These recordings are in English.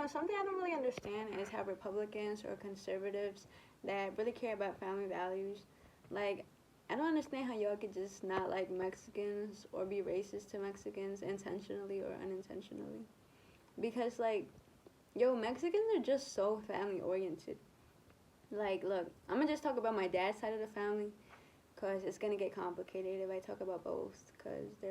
something I don't really understand is how Republicans or conservatives that really care about family values, like, I don't understand how y'all could just not like Mexicans or be racist to Mexicans intentionally or unintentionally. Because, like, yo, Mexicans are just so family oriented. Like, look, I'm gonna just talk about my dad's side of the family because it's gonna get complicated if I talk about both because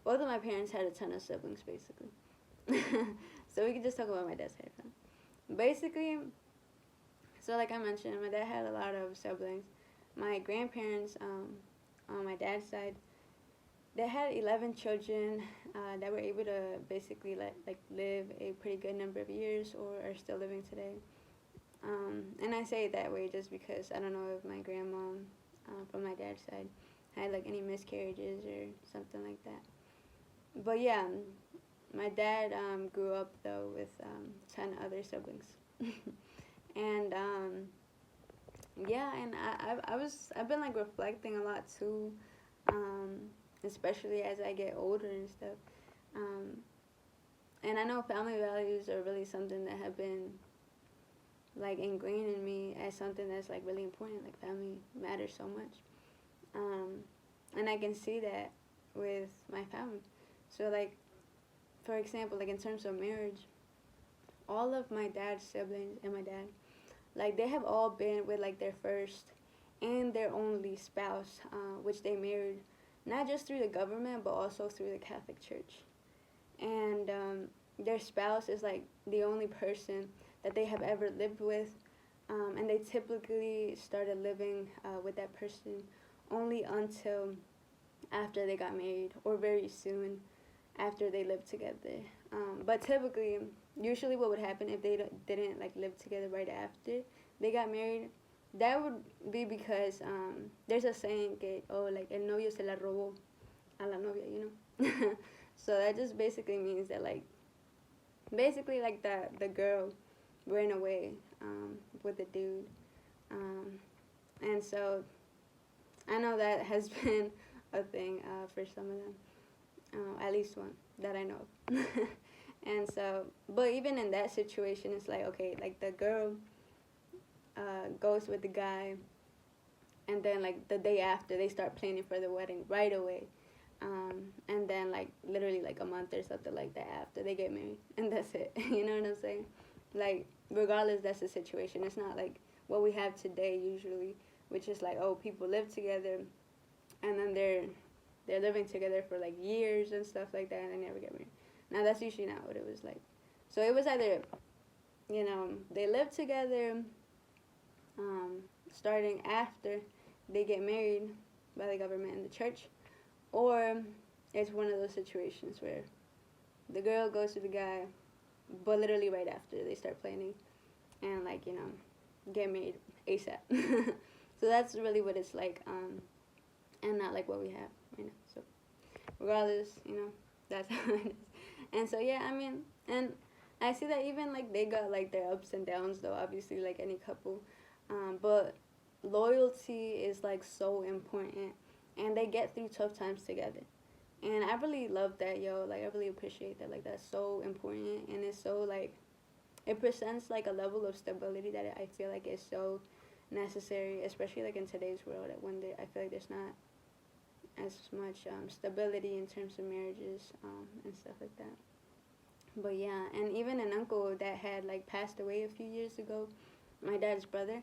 both of my parents had a ton of siblings basically. So we can just talk about my dad's side of the family. Basically, so like I mentioned, my dad had a lot of siblings. My grandparents, on my dad's side, they had 11 children that were able to basically live a pretty good number of years or are still living today. And I say it that way just because I don't know if my grandma from my dad's side had like any miscarriages or something like that. But yeah, my dad grew up though with 10 other siblings. And yeah, and I've been like reflecting a lot too, um, especially as I get older and stuff. Um, and I know family values are really something that have been like ingrained in me as something that's like really important. Like family matters so much, um, and I can see that with my family. So like for example, like in terms of marriage, all of my dad's siblings and my dad, like they have all been with like their first and their only spouse, which they married not just through the government but also through the Catholic Church. And their spouse is like the only person that they have ever lived with, and they typically started living with that person only until after they got married or very soon after they lived together. But typically, usually what would happen if they didn't like live together right after they got married, that would be because there's a saying que, oh, like el novio se la robó a la novia, you know. So that just basically means that like basically like the girl ran away with the dude, um, and so I know that has been a thing for some of them, at least one that I know of. And so, but even in that situation, it's like okay, like the girl goes with the guy, and then like the day after they start planning for the wedding right away. And then like literally like a month or something like that after they get married, and that's it. You know what I'm saying? Like regardless, that's the situation. It's not like what we have today usually, which is like oh people live together, and then they're living together for like years and stuff like that, and they never get married. Now that's usually not what it was like. So it was either they live together, um, starting after they get married by the government and the church, or it's one of those situations where the girl goes to the guy, but literally right after they start planning and like get married ASAP. So that's really what it's like, and not like what we have right now. So regardless, that's how it is. And so yeah, I mean, and I see that even like they got like their ups and downs though, obviously like any couple, but loyalty is like so important, and they get through tough times together. And I really love that, yo. Like I really appreciate that. Like that's so important, and it's so like it presents like a level of stability that I feel like is so necessary, especially like in today's world. When I feel like there's not as much stability in terms of marriages and stuff like that. But yeah, and even an uncle that had like passed away a few years ago, my dad's brother,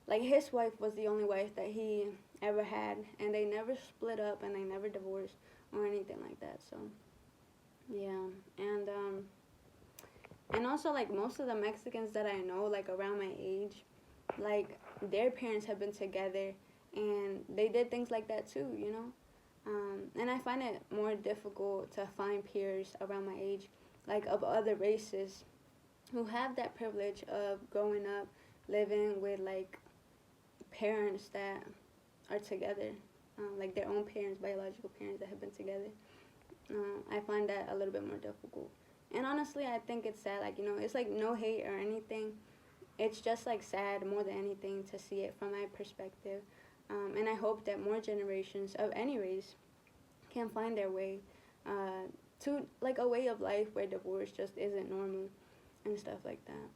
like his wife was the only wife that he ever had, and they never split up and they never divorced or anything like that. So yeah, and also like most of the Mexicans that I know like around my age, like their parents have been together and they did things like that too, and I find it more difficult to find peers around my age, like of other races, who have that privilege of growing up living with like parents that are together, like their own parents, biological parents that have been together. I find that a little bit more difficult. And honestly, I think it's sad. Like, it's like no hate or anything. It's just like sad more than anything to see it from my perspective. And I hope that more generations of any race can find their way to like a way of life where divorce just isn't normal. and stuff like that.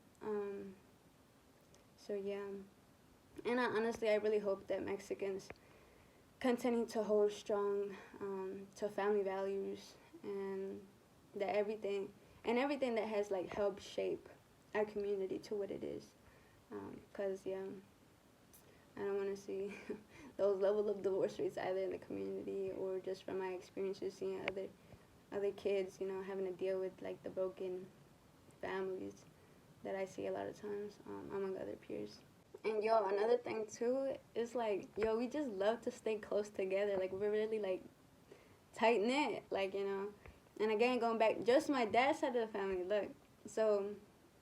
So yeah, and honestly, I really hope that Mexicans continue to hold strong to family values and that everything that has like helped shape our community to what it is. Cause yeah, I don't want to see those level of divorce rates either in the community or just from my experiences seeing other kids, you know, having to deal with like the broken families that I see a lot of times among other peers. And yo, another thing too is like, yo, we just love to stay close together. Like we're really like tight knit, like, you know. And again, going back, just my dad's side of the family. Look, so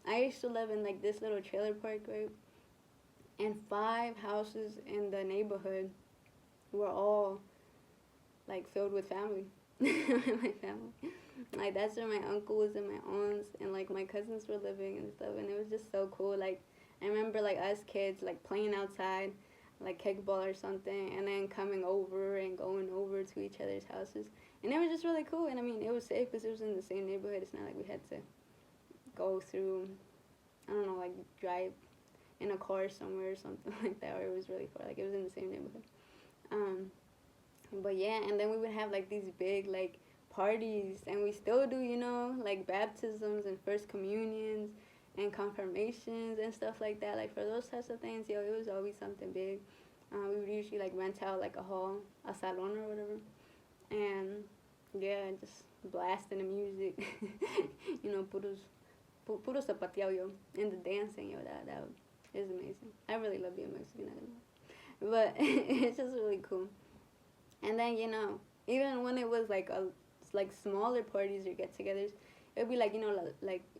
I used to live in like this little trailer park, right? And 5 houses in the neighborhood were all like filled with family. My family. Like that's where my uncles and my aunts and like my cousins were living and stuff, and it was just so cool. Like I remember like us kids like playing outside, like kickball or something, and then coming over and going over to each other's houses, and it was just really cool. And I mean, it was safe because it was in the same neighborhood. It's not like we had to go through, I don't know, like drive in a car somewhere or something like that, or it was really far. Like it was in the same neighborhood. But yeah, and then we would have like these big like parties, and we still do, you know, like baptisms and first communions and confirmations and stuff like that. Like for those types of things, yo, it was always something big. We would usually like rent out like a hall, a salon or whatever, and yeah, just blasting the music, you know, puro zapateo, yo, and the dancing, yo, that is amazing. I really love being Mexican, but it's just really cool. And then, you know, even when it was like smaller parties or get-togethers, it would be like, you know,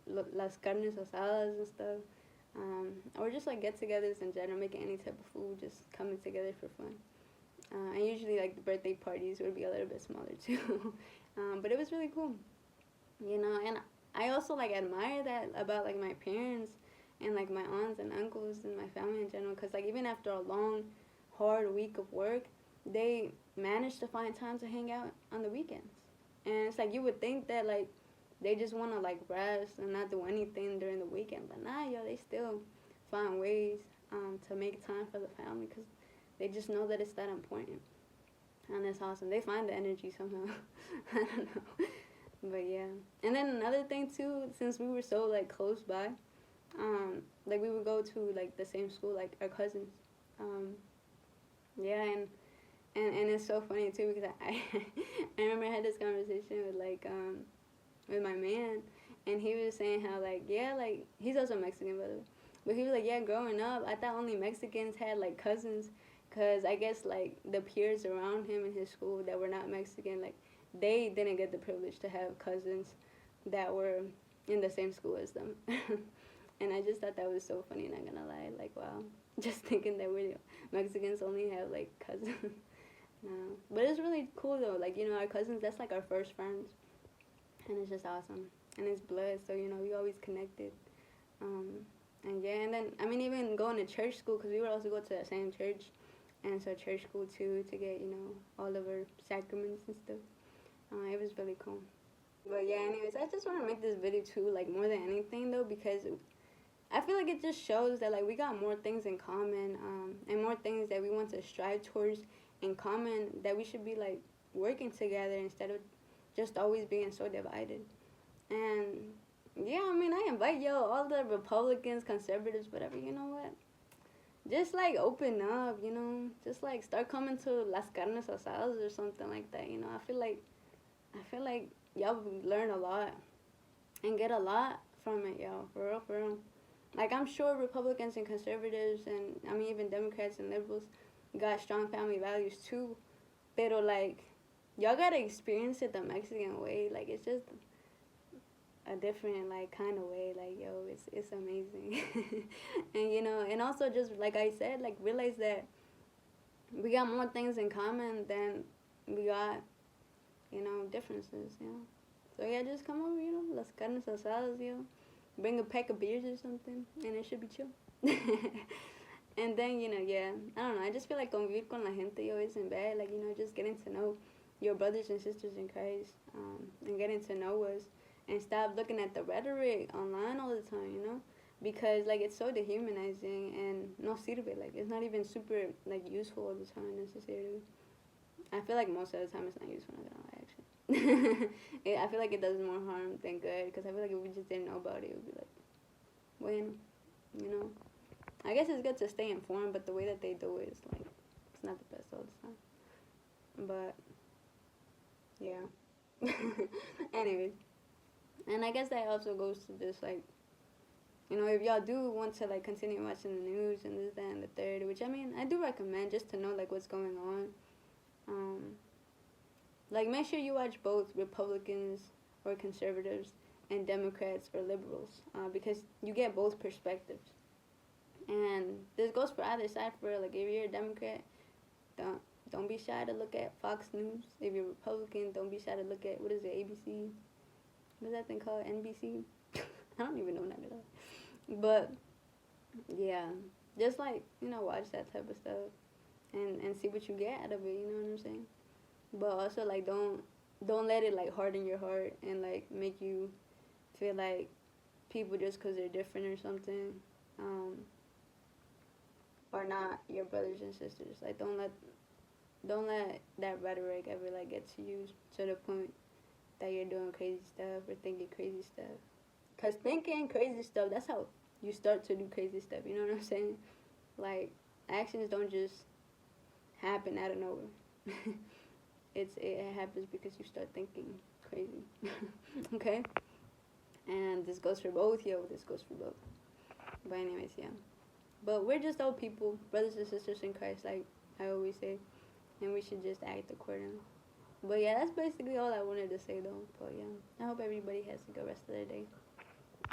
las carnes asadas and stuff, or just like get-togethers in general, making any type of food, just coming together for fun. And usually like the birthday parties would be a little bit smaller too, but it was really cool, you know. And I also like admire that about like my parents and like my aunts and uncles and my family in general, because like even after a long, hard week of work, they manage to find time to hang out on the weekends. And it's like you would think that like they just want to like rest and not do anything during the weekend, but nah, yo, they still find ways to make time for the family because they just know that it's that important. And it's awesome. They find the energy somehow. I don't know. But yeah. And then another thing too, since we were so like close by, like we would go to like the same school, like our cousins. Yeah, and it's so funny too because I remember I had this conversation with my man, and he was saying how like, yeah, like he's also Mexican by the way, but he was like, yeah, growing up I thought only Mexicans had like cousins, because I guess like the peers around him in his school that were not Mexican, like they didn't get the privilege to have cousins that were in the same school as them. And I just thought that was so funny, not gonna lie, like wow, just thinking that we Mexicans only have like cousins. No. But it's really cool though, like, you know, our cousins, that's like our first friends, and it's just awesome, and it's blood, so, you know, we always connected, and yeah, and then, I mean, even going to church school, because we would also go to the same church, and so church school too, to get, you know, all of our sacraments and stuff. It was really cool. But yeah, anyways, I just want to make this video too, like, more than anything though, because I feel like it just shows that like we got more things in common, and more things that we want to strive towards in common, that we should be like working together instead of just always being so divided. And yeah, I mean, I invite all the Republicans, conservatives, whatever, you know what? Just like open up, you know, just like start coming to las carnes asadas or something like that, you know. I feel like y'all would learn a lot and get a lot from it, y'all, for real, for real. Like, I'm sure Republicans and conservatives and, I mean, even Democrats and liberals got strong family values too. Pero, like, y'all gotta experience it the Mexican way. Like, it's just a different, like, kind of way. Like, yo, it's amazing. And, you know, and also just, like I said, like, realize that we got more things in common than we got, you know, differences, you know. So, yeah, just come over, you know, las carnes asadas, you know. Bring a pack of beers or something, and it should be chill. And then, you know, yeah, I don't know, I just feel like convivir con la gente, yo, isn't bad. Like, you know, just getting to know your brothers and sisters in Christ, and getting to know us, and stop looking at the rhetoric online all the time, you know? Because like it's so dehumanizing and no sirve, like it's not even super like useful all the time necessarily. I feel like most of the time it's not useful, not gonna lie, actually. I feel like it does more harm than good, because I feel like if we just didn't know about it, it would be like, bueno, you know? I guess it's good to stay informed, but the way that they do it is like, it's not the best all the time. But, yeah. Anyways, and I guess that also goes to this, like, you know, if y'all do want to, like, continue watching the news and this, that, and the third, which, I mean, I do recommend just to know, like, what's going on. Like, make sure you watch both Republicans or conservatives and Democrats or liberals, because you get both perspectives. And this goes for either side. For like, if you're a Democrat, don't be shy to look at Fox News. If you're a Republican, don't be shy to look at, what is it, ABC? What is that thing called? NBC? I don't even know that at all. But yeah, just like, you know, watch that type of stuff and see what you get out of it. You know what I'm saying? But also, like, don't let it like harden your heart and like make you feel like people just because they're different or something, are not your brothers and sisters. Like, don't let that rhetoric ever like get to you to the point that you're doing crazy stuff or thinking crazy stuff. Cause thinking crazy stuff, that's how you start to do crazy stuff. You know what I'm saying? Like, actions don't just happen out of nowhere. It happens because you start thinking crazy. Okay? And this goes for both, yo. This goes for both. But anyways, yeah. But we're just all people, brothers and sisters in Christ, like I always say, and we should just act accordingly. But yeah, that's basically all I wanted to say, though. But yeah, I hope everybody has a good rest of their day.